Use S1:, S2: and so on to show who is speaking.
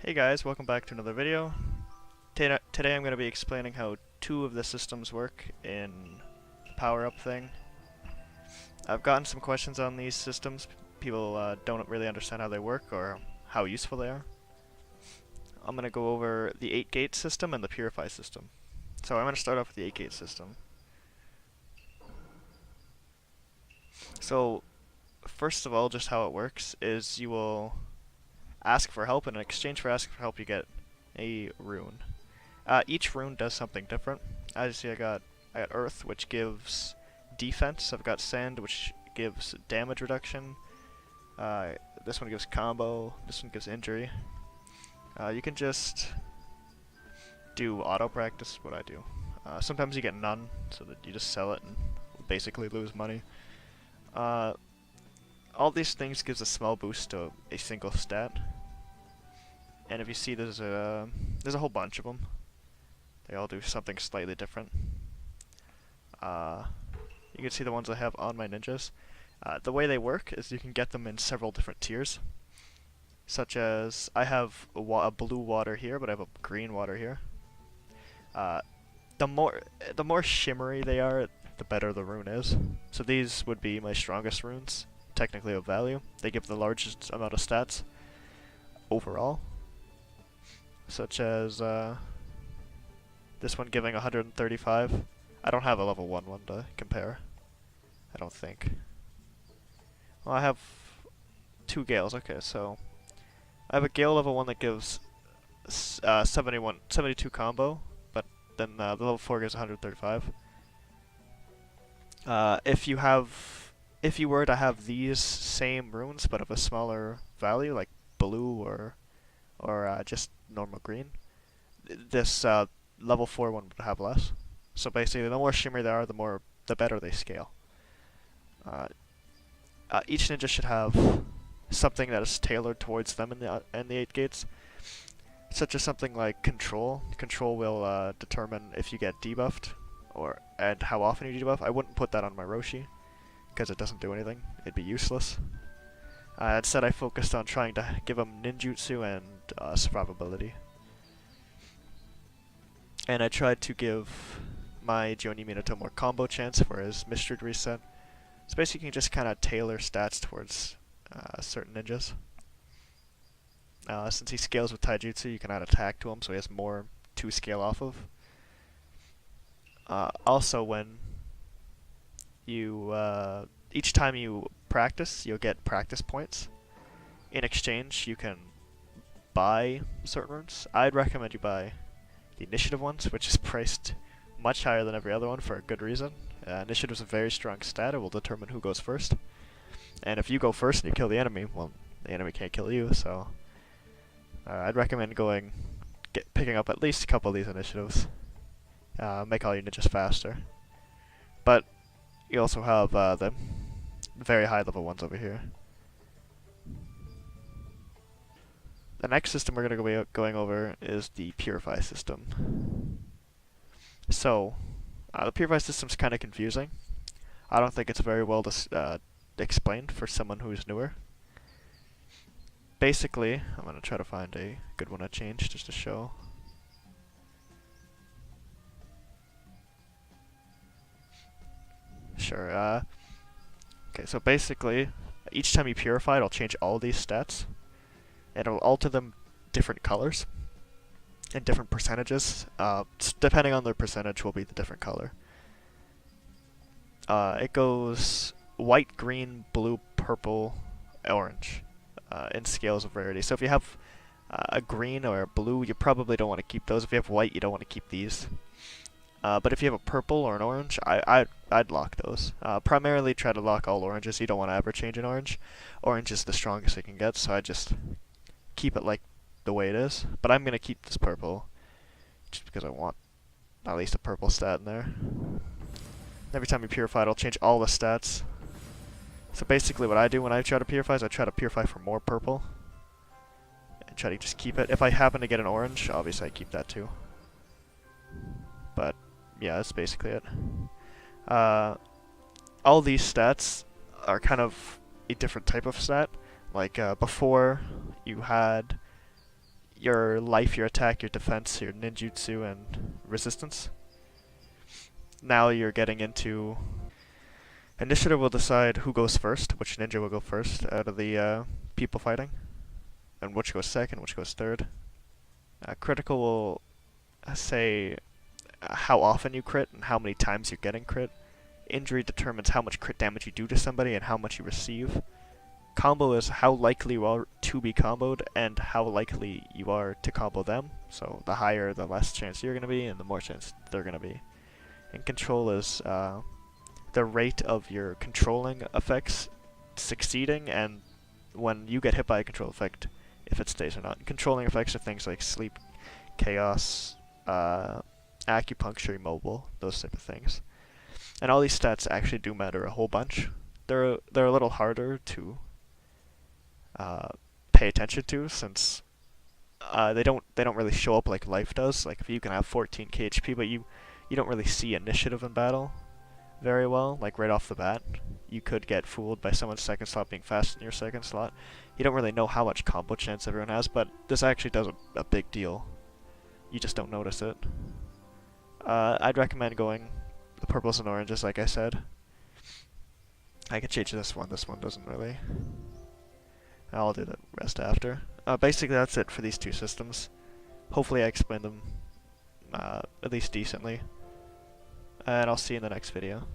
S1: Hey guys, welcome back to another video. Today I'm going to be explaining how two of the systems work in the power-up thing. I've gotten some questions on these systems. People don't really understand how they work or how useful they are. I'm going to go over the 8-gate system and the Purify system. So I'm going to start off with the 8-gate system. So first of all, just how it works is you will ask for help, and in exchange for asking for help you get a rune. Each rune does something different. As you see, I got Earth, which gives defense. I've got Sand, which gives damage reduction. This one gives combo. This one gives injury. You can just do auto practice, what I do. Sometimes you get none, so that you just sell it and basically lose money. All these things gives a small boost to a single stat. And if you see, there's a whole bunch of them. They all do something slightly different. You can see the ones I have on my ninjas. The way they work is you can get them in several different tiers. Such as, I have a blue water here, but I have a green water here. The more shimmery they are, the better the rune is. So these would be my strongest runes, technically of value. They give the largest amount of stats overall. Such as this one giving 135. I don't have a level 1 one to compare, I don't think. Well, I have two Gales, okay, so I have a Gale level 1 that gives 72 combo, but then the level 4 gives 135. If you were to have these same runes but of a smaller value, like blue or just normal green, this level 4 one would have less. So basically, the more shimmery they are, the better they scale. Each ninja should have something that is tailored towards them in the 8 gates, such as something like control. Control will determine if you get debuffed and how often you debuff. I wouldn't put that on my Roshi because it doesn't do anything. It'd be useless. Instead, I focused on trying to give him ninjutsu and survivability. And I tried to give my Jonin Minato more combo chance for his Mystery reset. So basically, you can just kind of tailor stats towards certain ninjas. Since he scales with taijutsu, you can add attack to him, so he has more to scale off of. Also, when you each time you practice, you'll get practice points. In exchange, you can buy certain runes. I'd recommend you buy the initiative ones, which is priced much higher than every other one for a good reason. Initiative is a very strong stat. It will determine who goes first. And if you go first and you kill the enemy, well, the enemy can't kill you, so I'd recommend picking up at least a couple of these initiatives. Make all your ninjas faster. But you also have the very high level ones over here. The next system we're going to be going over is the Purify system. So, the Purify system's kind of confusing. I don't think it's very well explained for someone who's newer. Basically, I'm going to try to find a good one to change just to show. Sure, okay, so basically, each time you purify, it'll change all these stats. And it'll alter them different colors and different percentages. Depending on their percentage will be the different color. It goes white, green, blue, purple, orange in scales of rarity. So if you have a green or a blue, you probably don't want to keep those. If you have white, you don't want to keep these. But if you have a purple or an orange, I'd lock those. Primarily try to lock all oranges. You don't want to ever change an orange. Orange is the strongest it can get, so I just keep it like the way it is. But I'm going to keep this purple just because I want at least a purple stat in there. Every time you purify, it'll change all the stats. So basically what I do when I try to purify is I try to purify for more purple and try to just keep it. If I happen to get an orange, obviously I keep that too. But yeah, that's basically it. All these stats are kind of a different type of stat. Like before, you your life, your attack, your defense, your ninjutsu, and resistance. Now you're getting into initiative will decide who goes first, which ninja will go first out of the people fighting, and which goes second, which goes third. Critical will say how often you crit and how many times you're getting crit. Injury determines how much crit damage you do to somebody and how much you receive. Combo is how likely you are to be comboed and how likely you are to combo them. So the higher, the less chance you're going to be, and the more chance they're going to be. And control is the rate of your controlling effects succeeding and when you get hit by a control effect, if it stays or not. Controlling effects are things like sleep, chaos, acupuncture, immobile, those type of things. And all these stats actually do matter a whole bunch. They're a little harder to pay attention to since they don't really show up like life does. Like if you can have 14 KHP, but you don't really see initiative in battle very well. Like right off the bat, you could get fooled by someone's second slot being faster than your second slot. You don't really know how much combo chance everyone has, but this actually does a big deal. You just don't notice it. I'd recommend going the purples and oranges, like I said. I can change this one. This one doesn't really. I'll do the rest after. Basically, that's it for these two systems. Hopefully I explained them at least decently. And I'll see you in the next video.